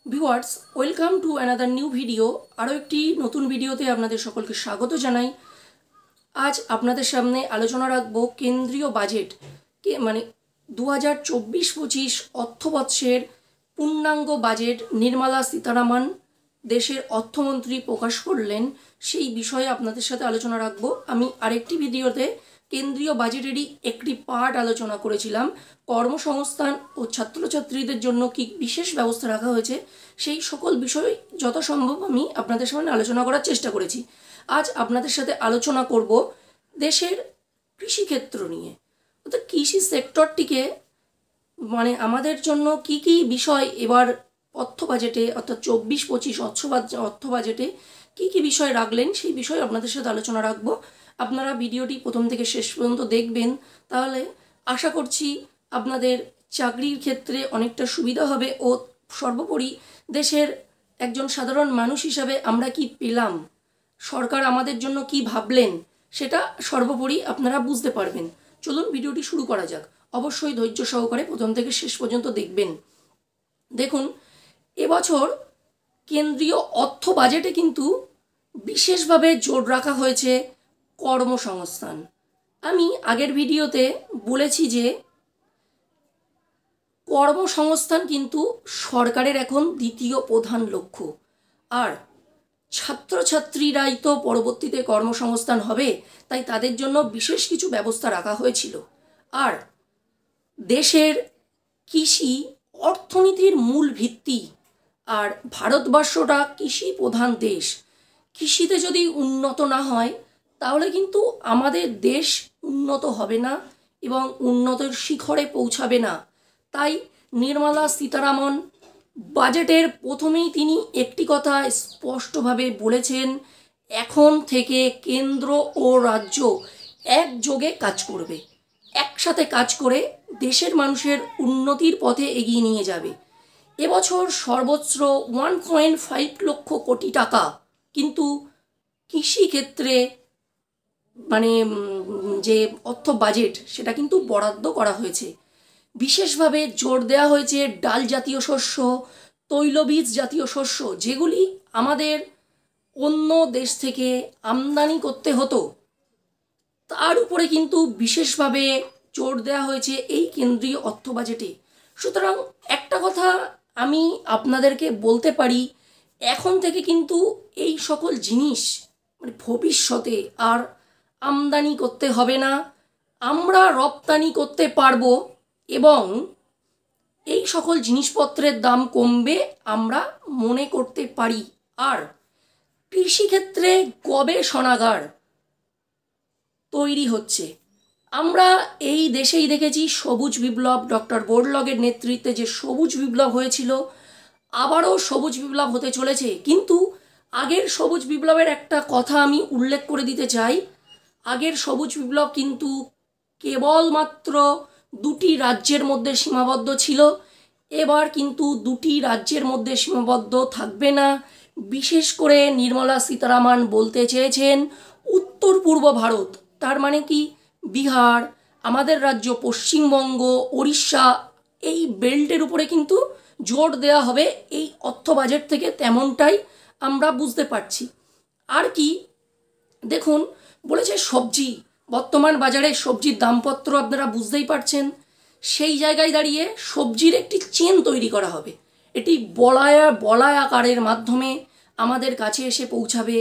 Viewers, welcome to another new video. আরও একটি নতুন ভিডিওতে আপনাদের সকলকে স্বাগত জানাই। আজ আপনাদের সামনে আলোচনা রাখবো কেন্দ্রীয় বাজেট মানে 2024-25 অর্থবর্ষের পূর্ণাঙ্গ বাজেট নির্মলা সীতারামন দেশের অর্থমন্ত্রী প্রকাশ করলেন, সেই বিষয়ে আপনাদের সাথে আলোচনা রাখবো। আমি আরেকটি ভিডিওতে কেন্দ্রীয় বাজেটেরই একটি পার্ট আলোচনা করেছিলাম, কর্মসংস্থান ও ছাত্রছাত্রীদের জন্য কি বিশেষ ব্যবস্থা রাখা হয়েছে, সেই সকল বিষয় যথাসম্ভব আমি আপনাদের সামনে আলোচনা করার চেষ্টা করেছি। আজ আপনাদের সাথে আলোচনা করব দেশের কৃষিক্ষেত্র নিয়ে, অর্থাৎ কৃষি সেক্টরটিকে মানে আমাদের জন্য কি কি বিষয় এবার অর্থ বাজেটে অর্থাৎ 24-25 অর্থ বাজেটে কী কী বিষয় রাখলেন, সেই বিষয়ে আপনাদের সাথে আলোচনা রাখবো। আপনারা ভিডিওটি প্রথম থেকে শেষ পর্যন্ত দেখবেন, তাহলে আশা করছি আপনাদের চাকরির ক্ষেত্রে অনেকটা সুবিধা হবে ও সর্বোপরি দেশের একজন সাধারণ মানুষ হিসাবে আমরা কি পেলাম, সরকার আমাদের জন্য কি ভাবলেন, সেটা সর্বোপরি আপনারা বুঝতে পারবেন। চলুন ভিডিওটি শুরু করা যাক। অবশ্যই ধৈর্য সহকারে প্রথম থেকে শেষ পর্যন্ত দেখবেন। দেখুন, এবছর কেন্দ্রীয় অর্থ বাজেটে কিন্তু বিশেষভাবে জোর রাখা হয়েছে কর্মসংস্থান। আমি আগের ভিডিওতে বলেছি যে কর্মসংস্থান কিন্তু সরকারের এখন দ্বিতীয় প্রধান লক্ষ্য, আর ছাত্রছাত্রীরাই তো পরবর্তীতে কর্মসংস্থান হবে, তাই তাদের জন্য বিশেষ কিছু ব্যবস্থা রাখা হয়েছিল। আর দেশের কৃষি অর্থনীতির মূল ভিত্তি, আর ভারতবর্ষটা কৃষি প্রধান দেশ। কৃষিতে যদি উন্নত না হয় তাহলে কিন্তু আমাদের দেশ উন্নত হবে না এবং উন্নতির শিখরে পৌঁছাবে না। তাই নির্মলা সীতারামন বাজেটের প্রথমেই তিনি একটি কথা স্পষ্টভাবে বলেছেন, এখন থেকে কেন্দ্র ও রাজ্য একযোগে কাজ করবে, একসাথে কাজ করে দেশের মানুষের উন্নতির পথে এগিয়ে নিয়ে যাবে। এবছর সর্বোচ্চ 1.5 লক্ষ কোটি টাকা কিন্তু কৃষিক্ষেত্রে মানে যে অর্থ বাজেট সেটা কিন্তু বরাদ্দ করা হয়েছে। বিশেষভাবে জোর দেওয়া হয়েছে ডাল জাতীয় শস্য, তৈলবীজ জাতীয় শস্য, যেগুলি আমাদের অন্য দেশ থেকে আমদানি করতে হতো, তার উপরে কিন্তু বিশেষভাবে জোর দেওয়া হয়েছে এই কেন্দ্রীয় অর্থ বাজেটে। সুতরাং একটা কথা আমি আপনাদেরকে বলতে পারি, এখন থেকে কিন্তু এই সকল জিনিস মানে ভবিষ্যতে আর আমদানি করতে হবে না, আমরা রপ্তানি করতে পারবো এবং এই সকল জিনিসপত্রের দাম কমবে আমরা মনে করতে পারি। আর কৃষিক্ষেত্রে গবেষণাগার তৈরি হচ্ছে। আমরা এই দেশেই দেখেছি সবুজ বিপ্লব, ডক্টর বোরলগের নেতৃত্বে যে সবুজ বিপ্লব হয়েছিল, আবারও সবুজ বিপ্লব হতে চলেছে। কিন্তু আগের সবুজ বিপ্লবের একটা কথা আমি উল্লেখ করে দিতে চাই, আগের সবুজ বিপ্লব কিন্তু কেবলমাত্র দুটি রাজ্যের মধ্যে সীমাবদ্ধ ছিল, এবার কিন্তু দুটি রাজ্যের মধ্যে সীমাবদ্ধ থাকবে না। বিশেষ করে নির্মলা সীতারামন বলতে চেয়েছেন উত্তর পূর্ব ভারত, তার মানে কি বিহার, আমাদের রাজ্য পশ্চিমবঙ্গ, ওড়িশা, এই বেল্টের উপরে কিন্তু জোর দেওয়া হবে এই অর্থ বাজেট থেকে, তেমনটাই আমরা বুঝতে পারছি। আর কি দেখুন, বলেছে সবজি, বর্তমান বাজারে সবজির দামপত্র আপনারা বুঝতেই পারছেন, সেই জায়গায় দাঁড়িয়ে সবজির একটি চেন তৈরি করা হবে, এটি বলয় আকারের মাধ্যমে আমাদের কাছে এসে পৌঁছাবে,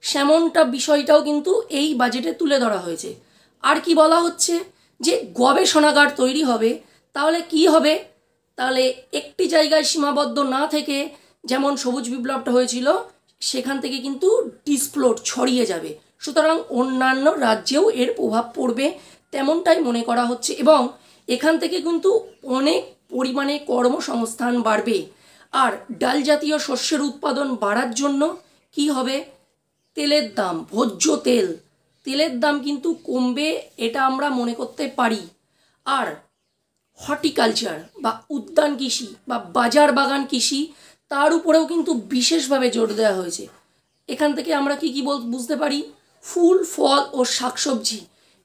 সেমনটা বিষয়টাও কিন্তু এই বাজেটে তুলে ধরা হয়েছে। আর কি বলা হচ্ছে যে গবেষণাগার তৈরি হবে, তাহলে কি হবে, তাহলে একটি জায়গায় সীমাবদ্ধ না থেকে যেমন সবুজ বিপ্লবটা হয়েছিল সেখান থেকে কিন্তু ডিসপ্লোট ছড়িয়ে যাবে, সুতরাং অন্যান্য রাজ্যেও এর প্রভাব পড়বে তেমনটাই মনে করা হচ্ছে এবং এখান থেকে কিন্তু অনেক পরিমাণে কর্মসংস্থান বাড়বে। আর ডাল জাতীয় শস্যের উৎপাদন বাড়ার জন্য কি হবে, তেলের দাম, ভোজ্য তেলের দাম কিন্তু কমবে, এটা আমরা মনে করতে পারি। আর হর্টিকালচার বা উদ্যান কৃষি বা বাজার বাগান কৃষি, তার উপরেও কিন্তু বিশেষভাবে জোর দেওয়া হয়েছে। এখান থেকে আমরা কি কি বুঝতে পারি, ফুল ফল ও শাকসবজি,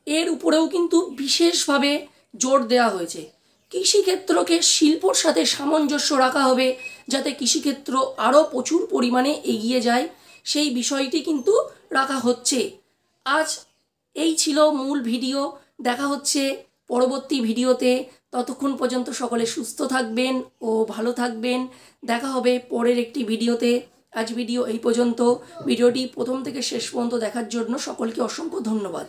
এর উপরেও কিন্তু বিশেষভাবে জোর দেওয়া হয়েছে। কৃষিক্ষেত্রকে শিল্পর সাথে সামঞ্জস্য রাখা হবে, যাতে কৃষিক্ষেত্র আরও প্রচুর পরিমাণে এগিয়ে যায় সেই বিষয়টি কিন্তু রাখা হচ্ছে। আজ এই ছিল মূল ভিডিও। দেখা হচ্ছে পরবর্তী ভিডিওতে। ততক্ষণ পর্যন্ত সকলে সুস্থ থাকবেন ও ভালো থাকবেন। দেখা হবে পরের একটি ভিডিওতে। আজ ভিডিও এই পর্যন্ত। ভিডিওটি প্রথম থেকে শেষ পর্যন্ত দেখার জন্য সকলকে অসংখ্য ধন্যবাদ।